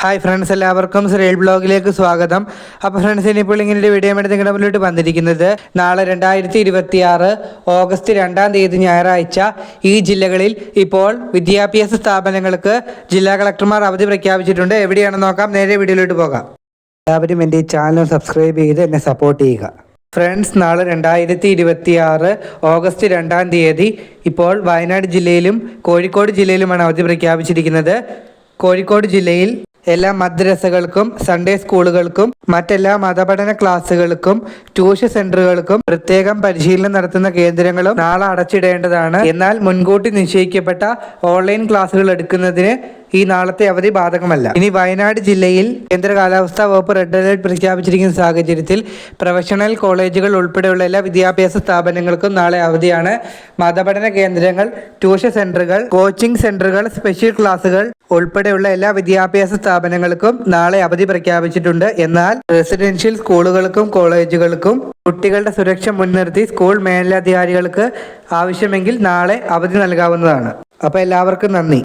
Hi friends, എല്ലാവർക്കും ശ്രീൽ ബ്ലോഗിലേക്ക് സ്വാഗതം. അപ്പോൾ ഫ്രണ്ട്സ്, ഇനിയിപ്പോൾ ഇങ്ങനെ ഒരു വീഡിയോ ആയിട്ട് നിങ്ങളുടെ മുന്നിലോട്ട് വന്നിരിക്കുന്നത് നാളെ 2026 ഓഗസ്റ്റ് 2-ാം തീയതി ഞായറാഴ്ച ഈ ജില്ലകളിൽ ഇപ്പോൾ വിദ്യാഭ്യാസ സ്ഥാപനങ്ങൾക്ക് ജില്ലാ കളക്ടർമാർ അവധി പ്രഖ്യാപിച്ചിട്ടുണ്ട്. എവിടെയാണെന്ന് നോക്കാം. നേരെ വീഡിയോയിലോട്ട് പോകാം. എല്ലാവരും എൻ്റെ ഈ ചാനൽ സബ്സ്ക്രൈബ് ചെയ്ത് എന്നെ സപ്പോർട്ട് ചെയ്യുക. ഫ്രണ്ട്സ്, നാളെ 2026 ഓഗസ്റ്റ് 2-ാം തീയതി ഇപ്പോൾ വയനാട് ജില്ലയിലും കോഴിക്കോട് ജില്ലയിലുമാണ് അവധി പ്രഖ്യാപിച്ചിരിക്കുന്നത്. കോഴിക്കോട് ജില്ലയിൽ എല്ലാ മദ്രസകൾക്കും സൺഡേ സ്കൂളുകൾക്കും മറ്റെല്ലാ മതപഠന ക്ലാസ്സുകൾക്കും ട്യൂഷൻ സെന്ററുകൾക്കും പ്രത്യേകം പരിശീലനം നടത്തുന്ന കേന്ദ്രങ്ങളും നാളെ അടച്ചിടേണ്ടതാണ്. എന്നാൽ മുൻകൂട്ടി നിശ്ചയിക്കപ്പെട്ട ഓൺലൈൻ ക്ലാസ്സുകൾ എടുക്കുന്നതിന് ഈ നാളത്തെ അവധി ബാധകമല്ല. ഇനി വയനാട് ജില്ലയിൽ കേന്ദ്ര കാലാവസ്ഥാ വകുപ്പ് റെഡ് അലേർട്ട് പ്രഖ്യാപിച്ചിരിക്കുന്ന സാഹചര്യത്തിൽ പ്രൊഫഷണൽ കോളേജുകൾ ഉൾപ്പെടെയുള്ള എല്ലാ വിദ്യാഭ്യാസ സ്ഥാപനങ്ങൾക്കും നാളെ അവധിയാണ്. മതപഠന കേന്ദ്രങ്ങൾ, ട്യൂഷൻ സെന്ററുകൾ, കോച്ചിംഗ് സെന്ററുകൾ, സ്പെഷ്യൽ ക്ലാസുകൾ ഉൾപ്പെടെയുള്ള എല്ലാ വിദ്യാഭ്യാസ സ്ഥാപനങ്ങൾക്കും നാളെ അവധി പ്രഖ്യാപിച്ചിട്ടുണ്ട്. എന്നാൽ റെസിഡൻഷ്യൽ സ്കൂളുകൾക്കും കോളേജുകൾക്കും കുട്ടികളുടെ സുരക്ഷ മുൻനിർത്തി സ്കൂൾ മേലധികാരികൾക്ക് ആവശ്യമെങ്കിൽ നാളെ അവധി നൽകാവുന്നതാണ്. അപ്പോൾ എല്ലാവർക്കും നന്ദി.